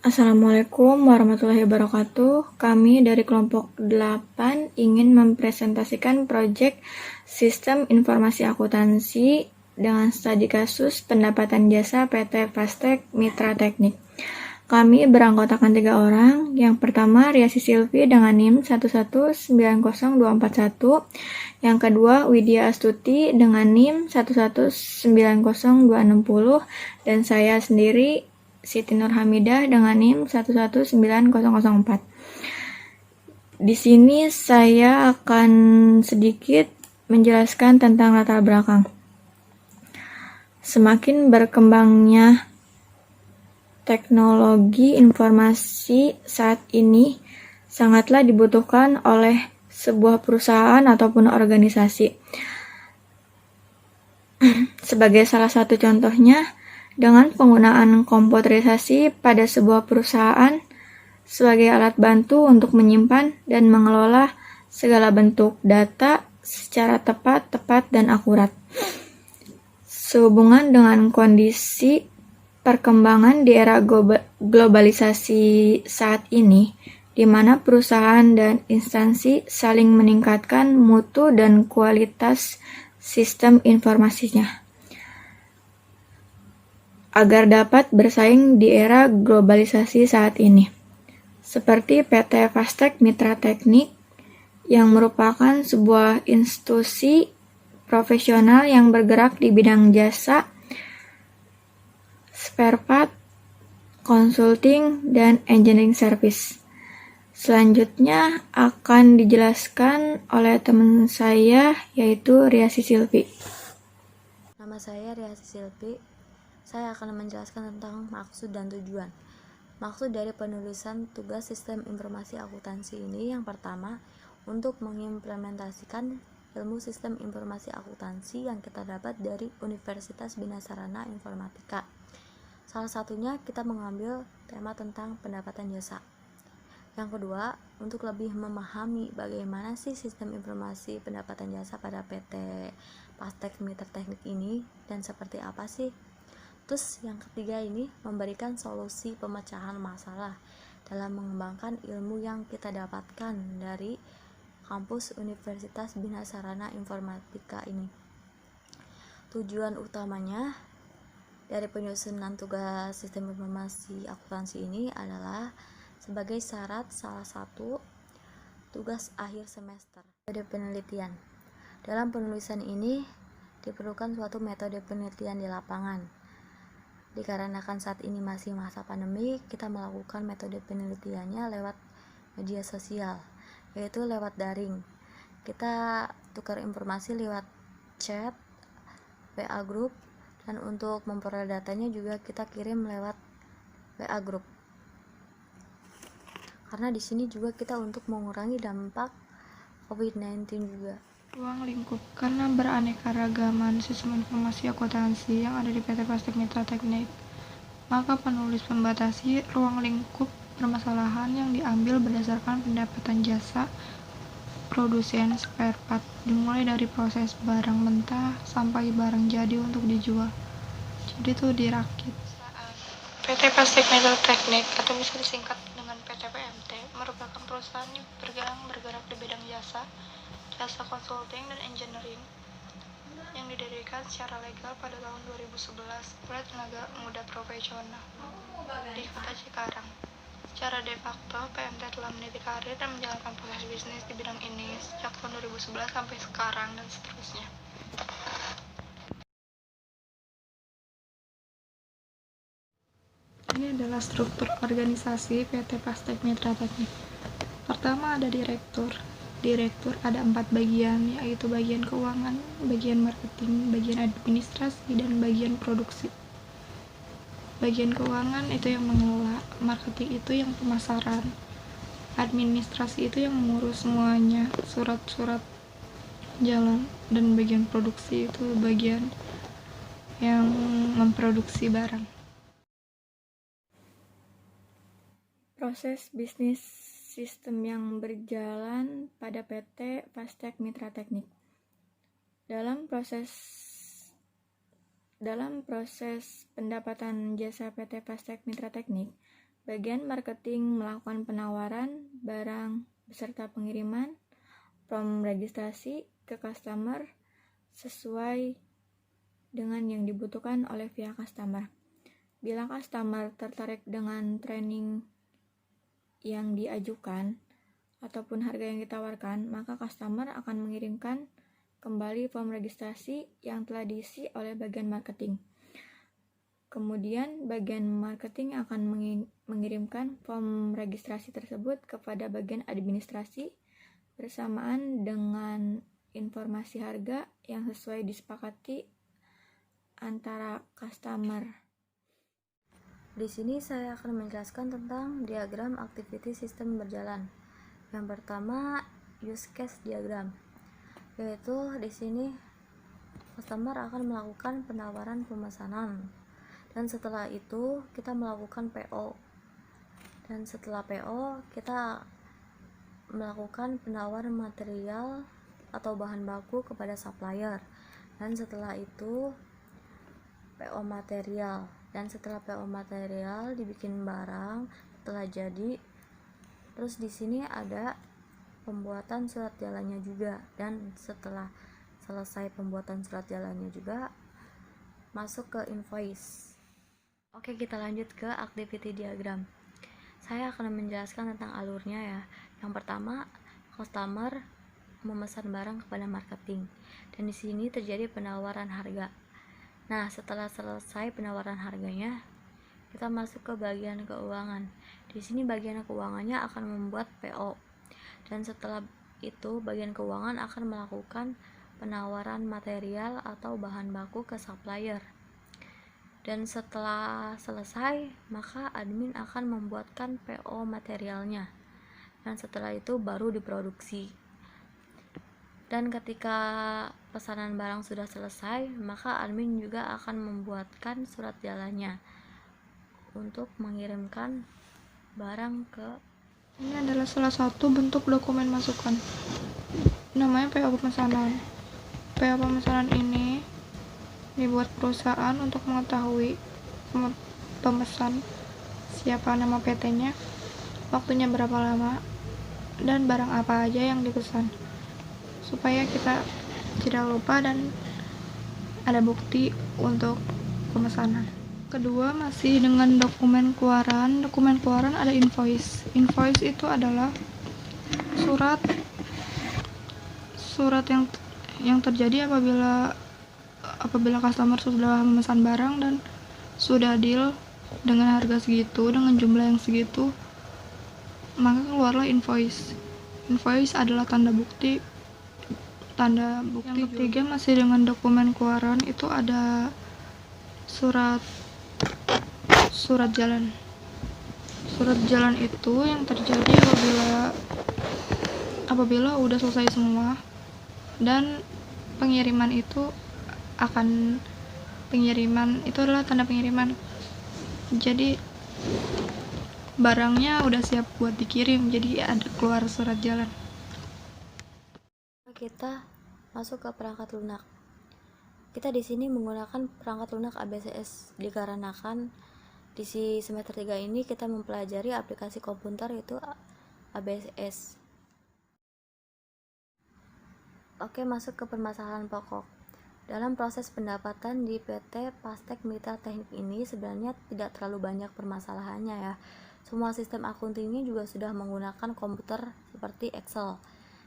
Assalamualaikum warahmatullahi wabarakatuh. Kami dari kelompok 8 ingin mempresentasikan proyek Sistem Informasi Akuntansi dengan studi kasus pendapatan jasa PT Fastek Mitra Teknik. Kami beranggotakan 3 orang. Yang pertama, Riasi Silvi dengan NIM 1190241. Yang kedua, Widya Astuti dengan NIM 1190260. Dan saya sendiri, Siti Nur Hamidah dengan NIM 1190004. Di sini saya akan sedikit menjelaskan tentang latar belakang. Semakin berkembangnya teknologi informasi saat ini sangatlah dibutuhkan oleh sebuah perusahaan ataupun organisasi. Sebagai salah satu contohnya, dengan penggunaan komputerisasi pada sebuah perusahaan sebagai alat bantu untuk menyimpan dan mengelola segala bentuk data secara tepat dan akurat. Sehubungan dengan kondisi perkembangan di era globalisasi saat ini, di mana perusahaan dan instansi saling meningkatkan mutu dan kualitas sistem informasinya agar dapat bersaing di era globalisasi saat ini. Seperti PT Fastek Mitra Teknik yang merupakan sebuah institusi profesional yang bergerak di bidang jasa, spare part, consulting, dan engineering service. Selanjutnya akan dijelaskan oleh teman saya, yaitu Riasi Silvi. Nama saya Riasi Silvi. Saya akan menjelaskan tentang maksud dan tujuan. Maksud dari penulisan tugas sistem informasi akuntansi ini yang pertama, untuk mengimplementasikan ilmu sistem informasi akuntansi yang kita dapat dari Universitas Bina Sarana Informatika. Salah satunya kita mengambil tema tentang pendapatan jasa. Yang kedua, untuk lebih memahami bagaimana sih sistem informasi pendapatan jasa pada PT Fastek Mitra Teknik ini dan seperti apa sih. Terus yang ketiga ini memberikan solusi pemecahan masalah dalam mengembangkan ilmu yang kita dapatkan dari kampus Universitas Bina Sarana Informatika ini. Tujuan utamanya dari penyusunan tugas sistem informasi akuntansi ini adalah sebagai syarat salah satu tugas akhir semester. Metode penelitian. Dalam penulisan ini diperlukan suatu metode penelitian di lapangan. Dikarenakan saat ini masih masa pandemi, kita melakukan metode penelitiannya lewat media sosial, yaitu lewat daring. Kita tukar informasi lewat chat, WA group, dan untuk memperoleh datanya juga kita kirim lewat WA group. Karena di sini juga kita untuk mengurangi dampak COVID-19 juga. Ruang lingkup. Karena beraneka ragaman sistem informasi akuntansi yang ada di PT Fastek Mitra Teknik, maka penulis membatasi ruang lingkup permasalahan yang diambil berdasarkan pendapatan jasa produsen spare part, dimulai dari proses barang mentah sampai barang jadi untuk dijual. Jadi itu dirakit. PT Fastek Mitra Teknik atau bisa disingkat dengan PT PMT merupakan perusahaan yang bergerak di bidang jasa consulting dan engineering yang didirikan secara legal pada tahun 2011 oleh tenaga muda profesional di Kota Cikarang. Secara de facto, PMT telah meniti karir dan menjalankan proses bisnis di bidang ini sejak tahun 2011 sampai sekarang dan seterusnya. Ini adalah struktur organisasi PT Fastek Mitra Teknik. Pertama ada direktur. Direktur ada 4 bagian, yaitu bagian keuangan, bagian marketing, bagian administrasi, dan bagian produksi. Bagian keuangan itu yang mengelola, marketing itu yang pemasaran, administrasi itu yang mengurus semuanya, surat-surat jalan, dan bagian produksi itu bagian yang memproduksi barang. Proses bisnis sistem yang berjalan pada PT Fastek Mitra Teknik. Dalam proses pendapatan jasa PT Fastek Mitra Teknik, Bagian marketing melakukan penawaran barang beserta pengiriman from registrasi ke customer sesuai dengan yang dibutuhkan oleh pihak customer. Bila customer tertarik dengan training yang diajukan ataupun harga yang ditawarkan, maka customer akan mengirimkan kembali form registrasi yang telah diisi oleh bagian marketing. Kemudian bagian marketing akan mengirimkan form registrasi tersebut kepada bagian administrasi bersamaan dengan informasi harga yang sesuai disepakati antara customer. Di sini saya akan menjelaskan tentang diagram activity sistem berjalan. Yang pertama, use case diagram, yaitu di sini customer akan melakukan penawaran pemesanan, dan setelah itu kita melakukan PO, dan setelah PO kita melakukan penawaran material atau bahan baku kepada supplier, dan setelah itu PO material, dan setelah PO material dibikin barang setelah jadi. Terus di sini ada pembuatan surat jalannya juga, dan setelah selesai pembuatan surat jalannya juga masuk ke invoice. Oke, kita lanjut ke activity diagram. Saya akan menjelaskan tentang alurnya ya. Yang pertama, customer memesan barang kepada marketing, dan di sini terjadi penawaran harga. Nah, setelah selesai penawaran harganya, kita masuk ke bagian keuangan. Di sini bagian keuangannya akan membuat PO, dan setelah itu bagian keuangan akan melakukan penawaran material atau bahan baku ke supplier. Dan setelah selesai, maka admin akan membuatkan PO materialnya, dan setelah itu baru diproduksi. Dan ketika pesanan barang sudah selesai, maka admin juga akan membuatkan surat jalannya untuk mengirimkan barang ke. Ini adalah salah satu bentuk dokumen masukan, namanya PO pemesanan. PO pemesanan ini dibuat perusahaan untuk mengetahui pemesan siapa nama PT-nya, waktunya berapa lama, dan barang apa aja yang dipesan, supaya kita tidak lupa dan ada bukti untuk pemesanan. Kedua, masih dengan dokumen keluaran. Dokumen keluaran ada invoice. Invoice itu adalah surat yang terjadi apabila customer sudah memesan barang dan sudah deal dengan harga segitu, dengan jumlah yang segitu, maka keluarlah invoice. Invoice adalah tanda bukti. Yang ketiga, masih dengan dokumen keluaran, itu ada surat jalan. Surat jalan itu yang terjadi apabila udah selesai semua, dan pengiriman itu adalah tanda pengiriman. Jadi barangnya udah siap buat dikirim, jadi ada keluar surat jalan. Kita masuk ke perangkat lunak. Kita di sini menggunakan perangkat lunak ABCS dikarenakan di semester 3 ini kita mempelajari aplikasi komputer yaitu ABCS. Oke, masuk ke permasalahan pokok. Dalam proses pendapatan di PT Pastek Mitra Teknik ini sebenarnya tidak terlalu banyak permasalahannya ya. Semua sistem akuntingnya juga sudah menggunakan komputer seperti Excel.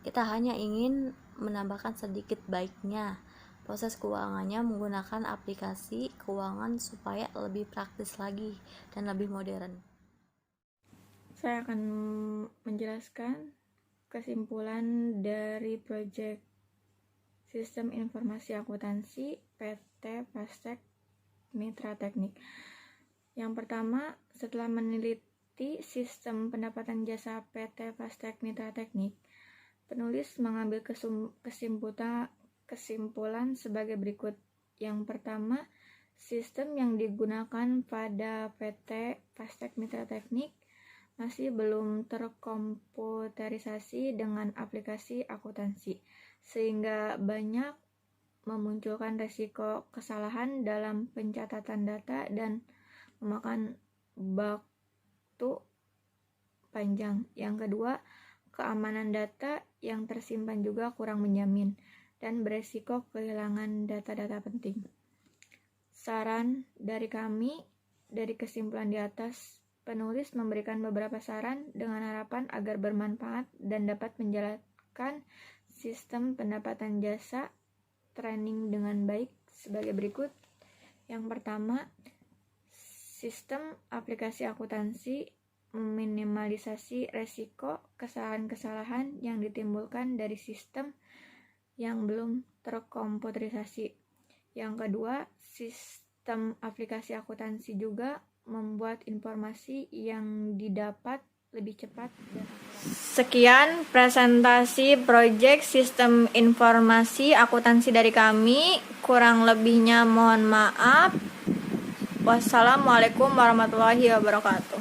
Kita hanya ingin menambahkan sedikit baiknya. Proses keuangannya menggunakan aplikasi keuangan supaya lebih praktis lagi dan lebih modern. Saya akan menjelaskan kesimpulan dari proyek Sistem Informasi Akuntansi PT Pastek Mitra Teknik. Yang pertama, setelah meneliti sistem pendapatan jasa PT Pastek Mitra Teknik, penulis mengambil kesimpulan sebagai berikut. Yang pertama, sistem yang digunakan pada PT Pastek Mitra Teknik masih belum terkomputerisasi dengan aplikasi akuntansi, sehingga banyak memunculkan risiko kesalahan dalam pencatatan data dan memakan waktu waktu panjang. Yang kedua, keamanan data yang tersimpan juga kurang menjamin dan beresiko kehilangan data-data penting. Saran dari kami, dari kesimpulan di atas, penulis memberikan beberapa saran dengan harapan agar bermanfaat dan dapat menjalankan sistem pendapatan jasa training dengan baik sebagai berikut. Yang pertama, sistem aplikasi akuntansi meminimalisasi resiko kesalahan-kesalahan yang ditimbulkan dari sistem yang belum terkomputerisasi. Yang kedua, sistem aplikasi akuntansi juga membuat informasi yang didapat lebih cepat dan akurat. Sekian presentasi proyek sistem informasi akuntansi dari kami. Kurang lebihnya mohon maaf. Wassalamualaikum warahmatullahi wabarakatuh.